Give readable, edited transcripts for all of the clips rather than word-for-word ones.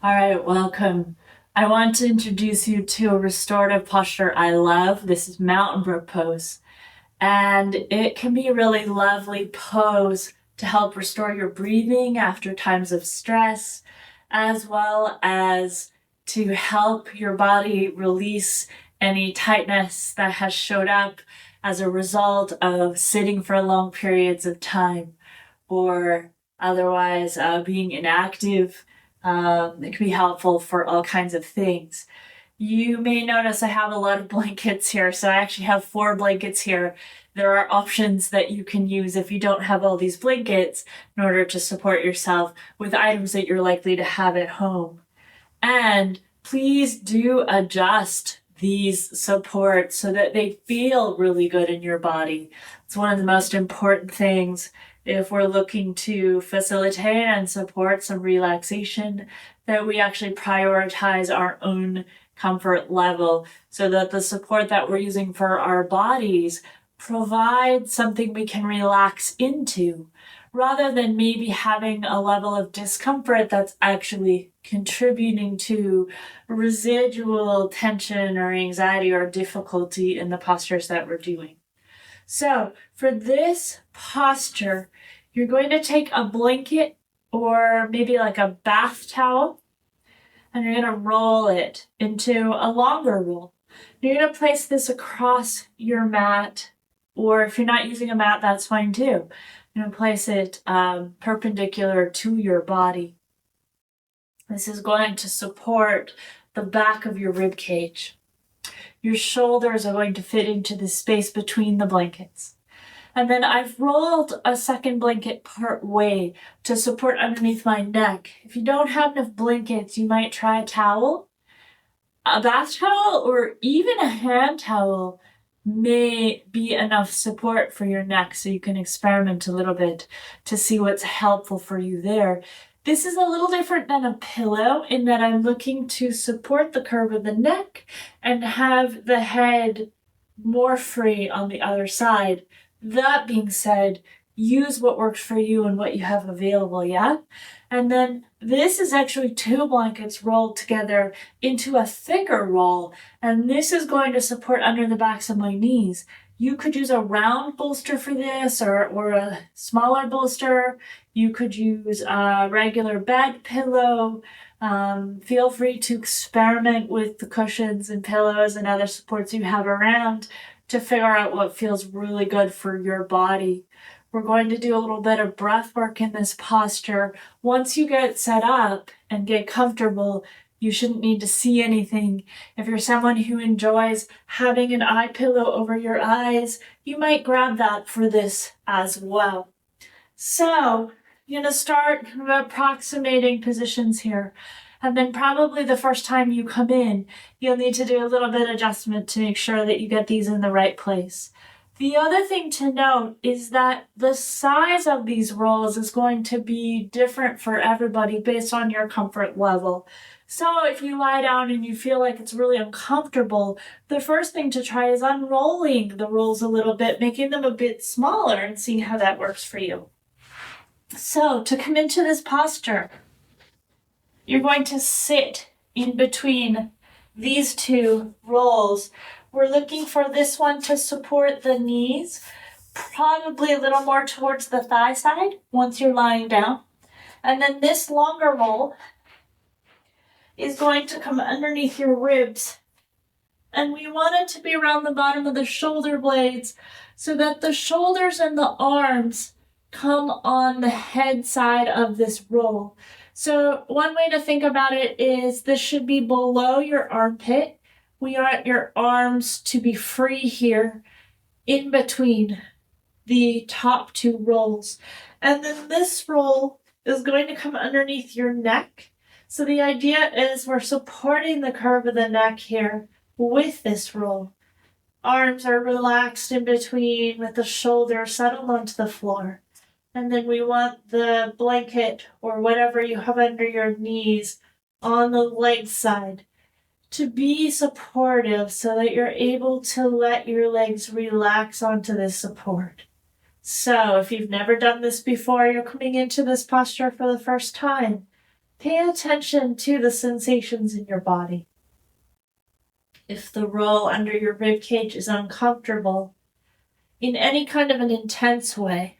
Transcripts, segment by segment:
All right, welcome. I want to introduce you to a restorative posture I love. This is Mountain Brook Pose, and it can be a really lovely pose to help restore your breathing after times of stress, as well as to help your body release any tightness that has showed up as a result of sitting for long periods of time or otherwise being inactive. It can be helpful for all kinds of things. You may notice I have a lot of blankets here, so I actually have 4 blankets here. There are options that you can use if you don't have all these blankets in order to support yourself with items that you're likely to have at home. And please do adjust these supports so that they feel really good in your body. It's one of the most important things if we're looking to facilitate and support some relaxation, that we actually prioritize our own comfort level so that the support that we're using for our bodies provides something we can relax into, rather than maybe having a level of discomfort that's actually contributing to residual tension or anxiety or difficulty in the postures that we're doing. So for this posture, you're going to take a blanket or maybe like a bath towel, and you're going to roll it into a longer roll. You're going to place this across your mat, or if you're not using a mat, that's fine too. You're going to place it perpendicular to your body. This is going to support the back of your rib cage. Your shoulders are going to fit into the space between the blankets. And then I've rolled a second blanket part way to support underneath my neck. If you don't have enough blankets, you might try a towel. A bath towel or even a hand towel may be enough support for your neck, so you can experiment a little bit to see what's helpful for you there. This is a little different than a pillow in that I'm looking to support the curve of the neck and have the head more free on the other side. That being said, use what works for you and what you have available, yeah? And then this is actually 2 blankets rolled together into a thicker roll, and this is going to support under the backs of my knees. You could use a round bolster for this or a smaller bolster. You could use a regular bed pillow. Feel free to experiment with the cushions and pillows and other supports you have around to figure out what feels really good for your body. We're going to do a little bit of breath work in this posture. Once you get set up and get comfortable, you shouldn't need to see anything. If you're someone who enjoys having an eye pillow over your eyes, you might grab that for this as well. So you're going to start approximating positions here. And then probably the first time you come in, you'll need to do a little bit of adjustment to make sure that you get these in the right place. The other thing to note is that the size of these rolls is going to be different for everybody based on your comfort level. So if you lie down and you feel like it's really uncomfortable, the first thing to try is unrolling the rolls a little bit, making them a bit smaller, and seeing how that works for you. So to come into this posture, you're going to sit in between these 2 rolls. We're looking for this one to support the knees, probably a little more towards the thigh side once you're lying down. And then this longer roll is going to come underneath your ribs. And we want it to be around the bottom of the shoulder blades so that the shoulders and the arms come on the head side of this roll. So one way to think about it is this should be below your armpit. We want your arms to be free here in between the top 2 rolls. And then this roll is going to come underneath your neck. So the idea is we're supporting the curve of the neck here with this roll. Arms are relaxed in between with the shoulders settled onto the floor. And then we want the blanket or whatever you have under your knees on the leg side to be supportive so that you're able to let your legs relax onto this support. So if you've never done this before, you're coming into this posture for the first time, Pay attention to the sensations in your body. If the roll under your rib cage is uncomfortable in any kind of an intense way,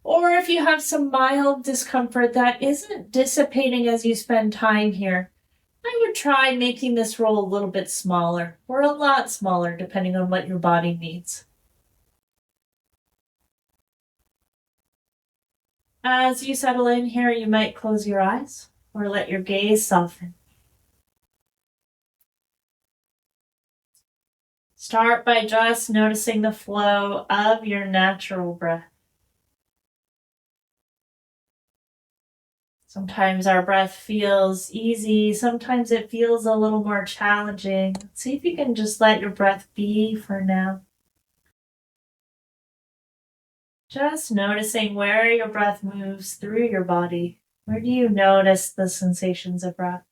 or if you have some mild discomfort that isn't dissipating as you spend time here, I would try making this roll a little bit smaller, or a lot smaller, depending on what your body needs. As you settle in here, you might close your eyes or let your gaze soften. Start by just noticing the flow of your natural breath. Sometimes our breath feels easy, sometimes it feels a little more challenging. See if you can just let your breath be for now. Just noticing where your breath moves through your body. Where do you notice the sensations of breath?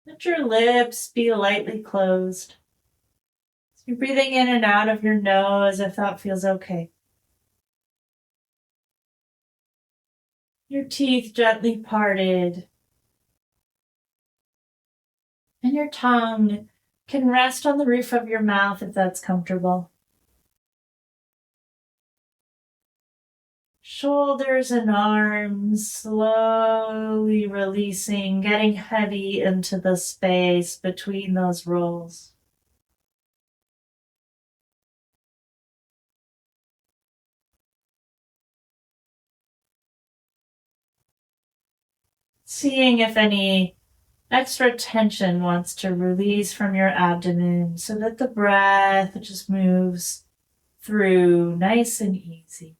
Let your lips be lightly closed. So you're breathing in and out of your nose if that feels okay. Your teeth gently parted. And your tongue can rest on the roof of your mouth if that's comfortable. Shoulders and arms slowly releasing, getting heavy into the space between those rolls. Seeing if any extra tension wants to release from your abdomen so that the breath just moves through nice and easy.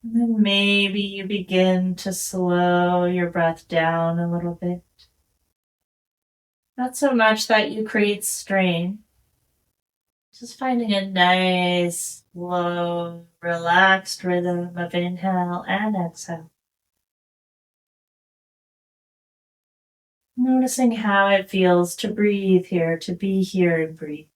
And then maybe you begin to slow your breath down a little bit. Not so much that you create strain, just finding a nice, slow, relaxed rhythm of inhale and exhale. Noticing how it feels to breathe here, to be here and breathe.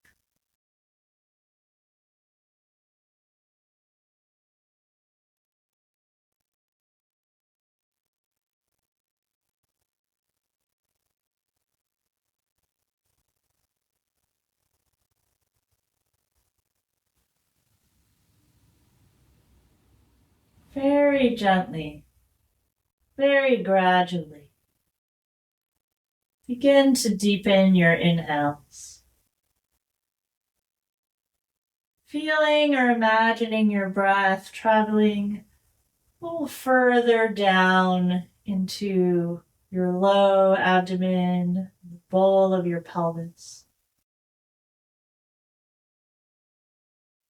Very gently, very gradually. Begin to deepen your inhales. Feeling or imagining your breath traveling a little further down into your low abdomen, the bowl of your pelvis.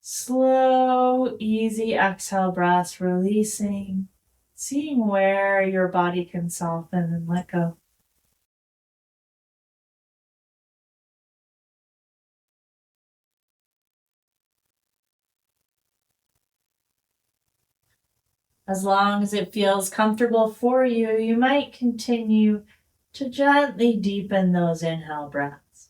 Slow, easy exhale breaths, releasing, seeing where your body can soften and let go. As long as it feels comfortable for you, you might continue to gently deepen those inhale breaths.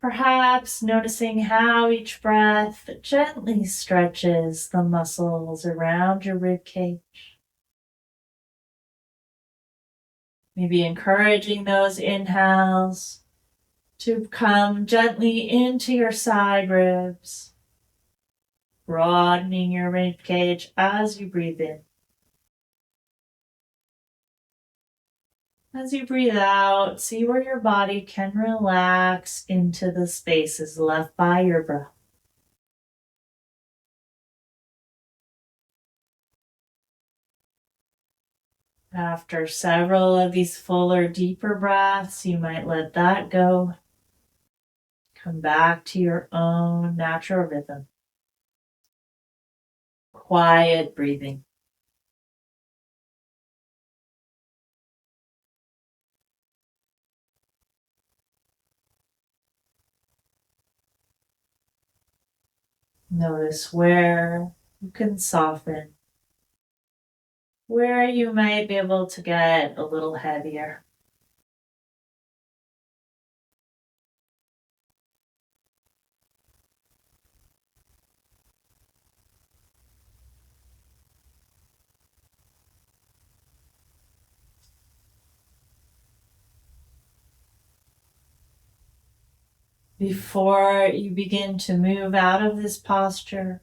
Perhaps noticing how each breath gently stretches the muscles around your rib cage. Maybe encouraging those inhales to come gently into your side ribs, broadening your rib cage as you breathe in. As you breathe out, see where your body can relax into the spaces left by your breath. After several of these fuller, deeper breaths, you might let that go. Come back to your own natural rhythm. Quiet breathing. Notice where you can soften, where you might be able to get a little heavier. Before you begin to move out of this posture,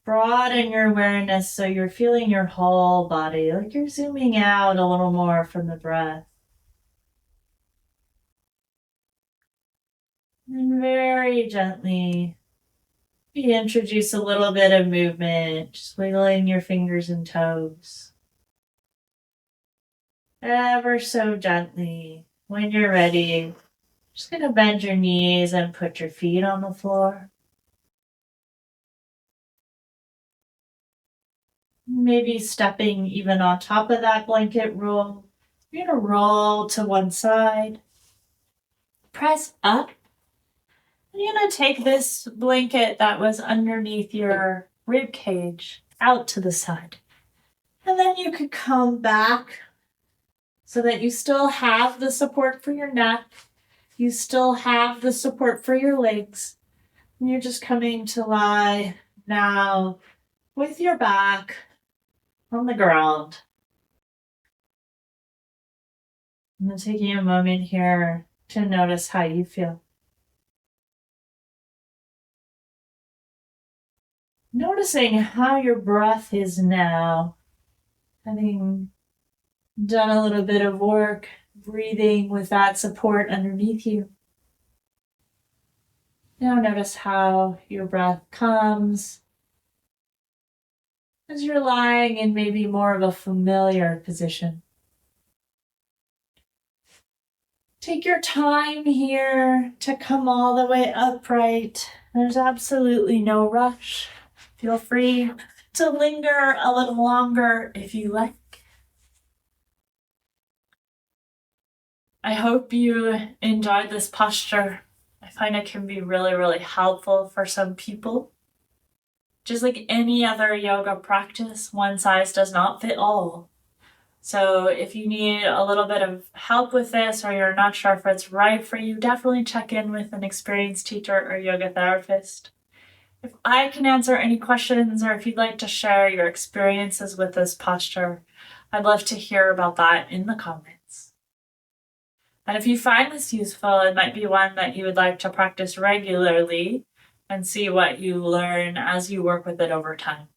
broaden your awareness so you're feeling your whole body, like you're zooming out a little more from the breath. And very gently, introduce a little bit of movement, just wiggling your fingers and toes. Ever so gently. When you're ready, just going to bend your knees and put your feet on the floor. Maybe stepping even on top of that blanket roll. You're going to roll to one side. Press up. And you're going to take this blanket that was underneath your rib cage out to the side. And then you could come back so that you still have the support for your neck. You still have the support for your legs. And you're just coming to lie now with your back on the ground. And then taking a moment here to notice how you feel. Noticing how your breath is now, having done a little bit of work, breathing with that support underneath you. Now notice how your breath comes as you're lying in maybe more of a familiar position. Take your time here to come all the way upright. There's absolutely no rush. Feel free to linger a little longer if you like. I hope you enjoyed this posture. I find it can be really, really helpful for some people. Just like any other yoga practice, one size does not fit all. So if you need a little bit of help with this or you're not sure if it's right for you, definitely check in with an experienced teacher or yoga therapist. If I can answer any questions or if you'd like to share your experiences with this posture, I'd love to hear about that in the comments. And if you find this useful, it might be one that you would like to practice regularly and see what you learn as you work with it over time.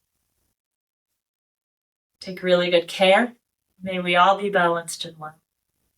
Take really good care. May we all be balanced in one.